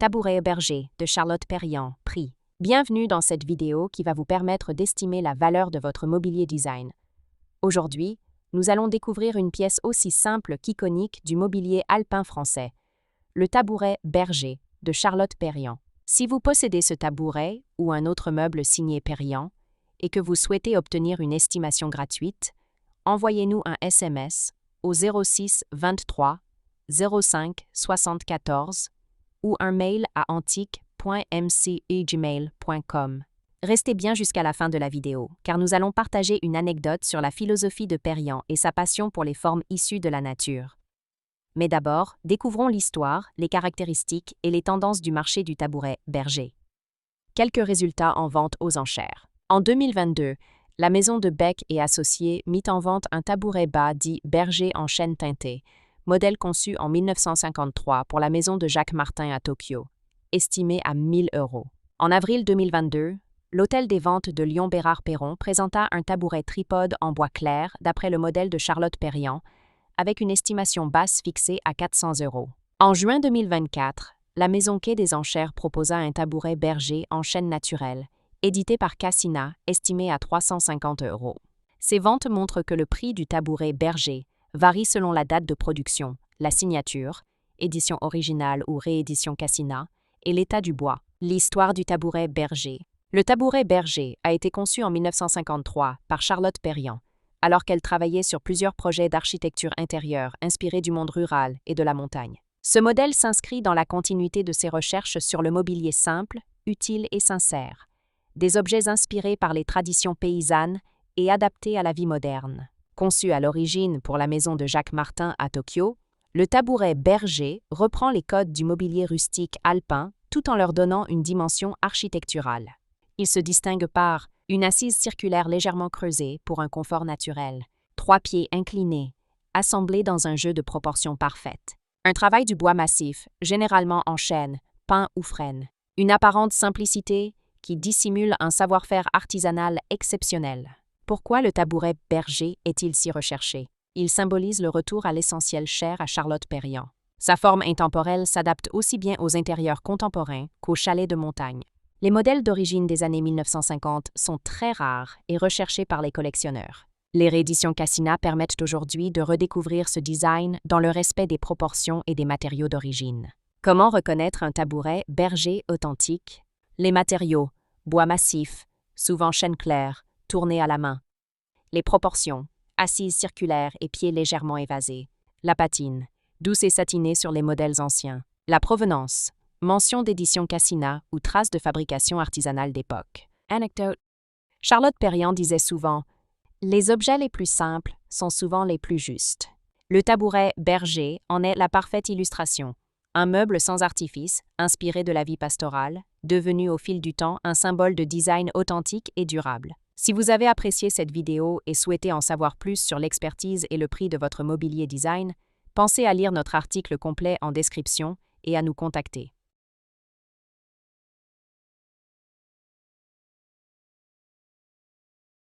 Tabouret Berger de Charlotte Perriand, prix. Bienvenue dans cette vidéo qui va vous permettre d'estimer la valeur de votre mobilier design. Aujourd'hui, nous allons découvrir une pièce aussi simple qu'iconique du mobilier alpin français, le tabouret Berger de Charlotte Perriand. Si vous possédez ce tabouret ou un autre meuble signé Perriand et que vous souhaitez obtenir une estimation gratuite, envoyez-nous un SMS au 06 23 05 74 ou un mail à antique.mc@gmail.com. Restez bien jusqu'à la fin de la vidéo, car nous allons partager une anecdote sur la philosophie de Perriand et sa passion pour les formes issues de la nature. Mais d'abord, découvrons l'histoire, les caractéristiques et les tendances du marché du tabouret Berger. Quelques résultats en vente aux enchères. En 2022, la maison de Bec et Associés mit en vente un tabouret bas dit Berger en chêne teinté, modèle conçu en 1953 pour la maison de Jacques Martin à Tokyo, estimé à 1 000 €. En avril 2022, l'hôtel des ventes de Lyon-Bérard-Perron présenta un tabouret tripode en bois clair d'après le modèle de Charlotte Perriand, avec une estimation basse fixée à 400 €. En juin 2024, la maison Quai des Enchères proposa un tabouret Berger en chêne naturel, édité par Cassina, estimé à 350 €. Ces ventes montrent que le prix du tabouret Berger varie selon la date de production, la signature, édition originale ou réédition Cassina, et l'état du bois. L'histoire du tabouret Berger. Le tabouret Berger a été conçu en 1953 par Charlotte Perriand, alors qu'elle travaillait sur plusieurs projets d'architecture intérieure inspirés du monde rural et de la montagne. Ce modèle s'inscrit dans la continuité de ses recherches sur le mobilier simple, utile et sincère, des objets inspirés par les traditions paysannes et adaptés à la vie moderne. Conçu à l'origine pour la maison de Jacques Martin à Tokyo, le tabouret Berger reprend les codes du mobilier rustique alpin tout en leur donnant une dimension architecturale. Il se distingue par une assise circulaire légèrement creusée pour un confort naturel, 3 pieds inclinés, assemblés dans un jeu de proportions parfaites, un travail du bois massif, généralement en chêne, pin ou frêne, une apparente simplicité qui dissimule un savoir-faire artisanal exceptionnel. Pourquoi le tabouret Berger est-il si recherché? Il symbolise le retour à l'essentiel cher à Charlotte Perriand. Sa forme intemporelle s'adapte aussi bien aux intérieurs contemporains qu'aux chalets de montagne. Les modèles d'origine des années 1950 sont très rares et recherchés par les collectionneurs. Les rééditions Cassina permettent aujourd'hui de redécouvrir ce design dans le respect des proportions et des matériaux d'origine. Comment reconnaître un tabouret Berger authentique? Les matériaux: bois massif, souvent chêne clair, tourné à la main. Les proportions: assise circulaire et pieds légèrement évasés. La patine: douce et satinée sur les modèles anciens. La provenance: mention d'édition Cassina ou traces de fabrication artisanale d'époque. Anecdote: Charlotte Perriand disait souvent « Les objets les plus simples sont souvent les plus justes ». Le tabouret Berger en est la parfaite illustration. Un meuble sans artifice, inspiré de la vie pastorale, devenu au fil du temps un symbole de design authentique et durable. Si vous avez apprécié cette vidéo et souhaitez en savoir plus sur l'expertise et le prix de votre mobilier design, pensez à lire notre article complet en description et à nous contacter.